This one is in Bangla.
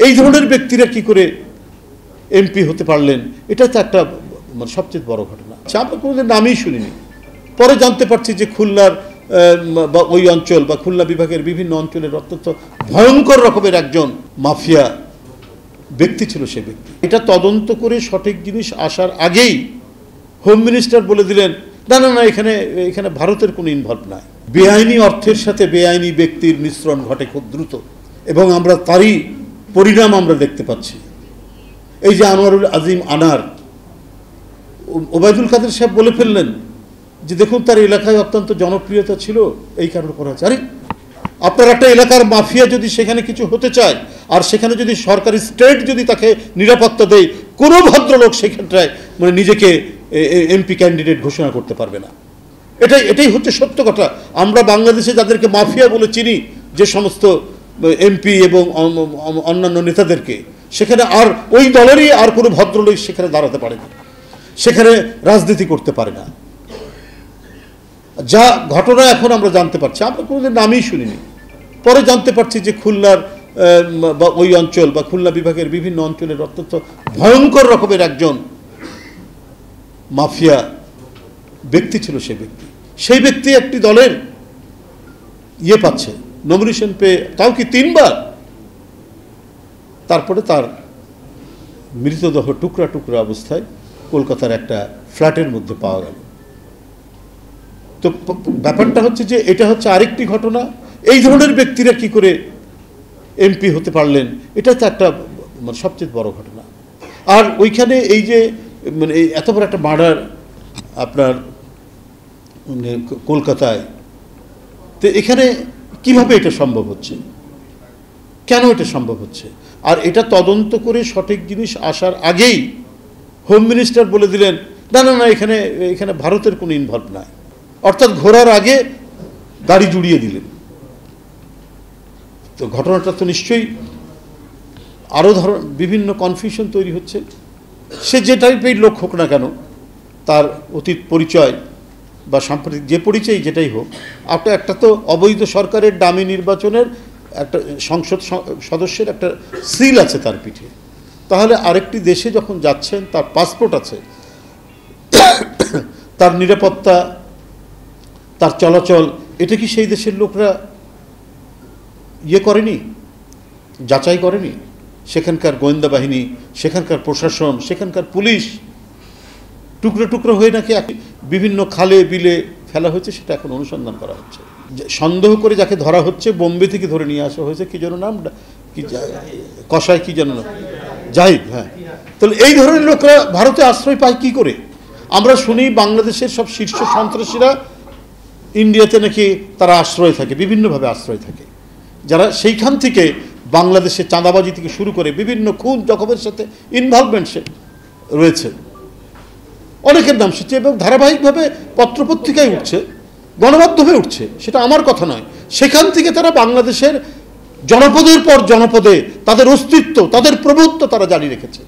এই ধরনের ব্যক্তিরা কি করে এমপি হতে পারলেন, এটা তো একটা মানে সবচেয়ে বড় ঘটনা। আমরা কোনোদিন নামই শুনিনি, পরে জানতে পারছি যে খুলনার বা ওই অঞ্চল বা খুলনা বিভাগের বিভিন্ন অঞ্চলের অত্যন্ত ভয়ঙ্কর রকমের একজন মাফিয়া ব্যক্তি ছিল সে ব্যক্তি। এটা তদন্ত করে সঠিক জিনিস আসার আগেই হোম মিনিস্টার বলে দিলেন না না না, এখানে এখানে ভারতের কোনো ইনভলভ নাই। বেআইনি অর্থের সাথে বেআইনি ব্যক্তির মিশ্রণ ঘটে খুব দ্রুত, এবং আমরা তারই পরিণাম আমরা দেখতে পাচ্ছি। এই যে আনোয়ারুল আজিম আনার, ওবায়দুল কাদের সাহেব বলে ফেললেন যে দেখুন তার এলাকায় অত্যন্ত জনপ্রিয়তা ছিল, এই কারণে করা হচ্ছে। আরে আপনার একটা এলাকার মাফিয়া যদি সেখানে কিছু হতে চায়, আর সেখানে যদি সরকারি স্টেট যদি তাকে নিরাপত্তা দেয়, কোনো ভদ্রলোক সেক্ষেত্রে মানে নিজেকে এমপি ক্যান্ডিডেট ঘোষণা করতে পারবে না। এটাই হচ্ছে সত্য কথা। আমরা বাংলাদেশে যাদেরকে মাফিয়া বলে চিনি, যে সমস্ত এমপি এবং অন্যান্য নেতাদেরকে, সেখানে আর ওই দলেরই আর কোনো ভদ্রলোক সেখানে দাঁড়াতে পারে না, সেখানে রাজনীতি করতে পারে না। যা ঘটনা এখন আমরা জানতে পারছি, আমরা কোনোদিন নামই শুনিনি, পরে জানতে পারছি যে খুলনার বা ওই অঞ্চল বা খুলনা বিভাগের বিভিন্ন অঞ্চলের অত্যন্ত ভয়ঙ্কর রকমের একজন মাফিয়া ব্যক্তি ছিল সে ব্যক্তি। সেই ব্যক্তি একটি দলের পাচ্ছে, নমিনেশন পেয়ে, তাও কি 3 বার। তারপরে তার মৃতদেহ টুকরা টুকরা অবস্থায় কলকাতার একটা ফ্ল্যাটের মধ্যে পাওয়া গেল। তো ব্যাপারটা হচ্ছে যে এটা হচ্ছে আরেকটি ঘটনা। এই ধরনের ব্যক্তিরা কি করে এমপি হতে পারলেন, এটা তো একটা মানে সবচেয়ে বড় ঘটনা। আর ওইখানে এই যে মানে এত বড় একটা মার্ডার আপনার কলকাতায়, তো এখানে কিভাবে এটা সম্ভব হচ্ছে, কেন এটা সম্ভব হচ্ছে? আর এটা তদন্ত করে সঠিক জিনিস আসার আগেই হোম মিনিস্টার বলে দিলেন না না না, এখানে এখানে ভারতের কোনো ইনভলভ নাই। অর্থাৎ ঘোরার আগে গাড়ি জুড়িয়ে দিলেন। তো ঘটনাটা তো নিশ্চয়ই আরও বিভিন্ন কনফিউশন তৈরি হচ্ছে। সে যে টাইপের লোক হোক না কেন, তার অতীত পরিচয় বা সাম্প্রতিক যে পরিচয় যেটাই হোক, আপনার একটা তো অবৈধ সরকারের ডামি নির্বাচনের একটা সংসদ সদস্যের একটা সিল আছে তার পিঠে। তাহলে আরেকটি দেশে যখন যাচ্ছেন, তার পাসপোর্ট আছে, তার নিরাপত্তা, তার চলাচল, এটা কি সেই দেশের লোকরা করেনি, যাচাই করেনি? সেখানকার গোয়েন্দা বাহিনী, সেখানকার প্রশাসন, সেখানকার পুলিশ টুকরো টুকরো হয়ে নাকি বিভিন্ন খালে বিলে ফেলা হয়েছে, সেটা এখন অনুসন্ধান করা হচ্ছে। সন্দেহ করে যাকে ধরা হচ্ছে, বোম্বে থেকে ধরে নিয়ে আসা হয়েছে, কি যেন নাম, কি কসাই, কি যেন জাহিদ। হ্যাঁ, তাহলে এই ধরনের লোকরা ভারতে আশ্রয় পায় কি করে? আমরা শুনি বাংলাদেশের সব শীর্ষ সন্ত্রাসীরা ইন্ডিয়াতে নাকি তারা আশ্রয় থাকে, বিভিন্নভাবে আশ্রয় থাকে, যারা সেইখান থেকে বাংলাদেশে চাঁদাবাজি থেকে শুরু করে বিভিন্ন খুন জখমের সাথে ইনভলভমেন্ট রয়েছে। অনেকের নাম শুনছে এবং ধারাবাহিকভাবে পত্রপত্রিকায় উঠছে, গণমাধ্যমে উঠছে, সেটা আমার কথা নয়। সেখান থেকে তারা বাংলাদেশের জনপদের পর জনপদে তাদের অস্তিত্ব, তাদের প্রভুত্ব তারা জারি রেখেছে।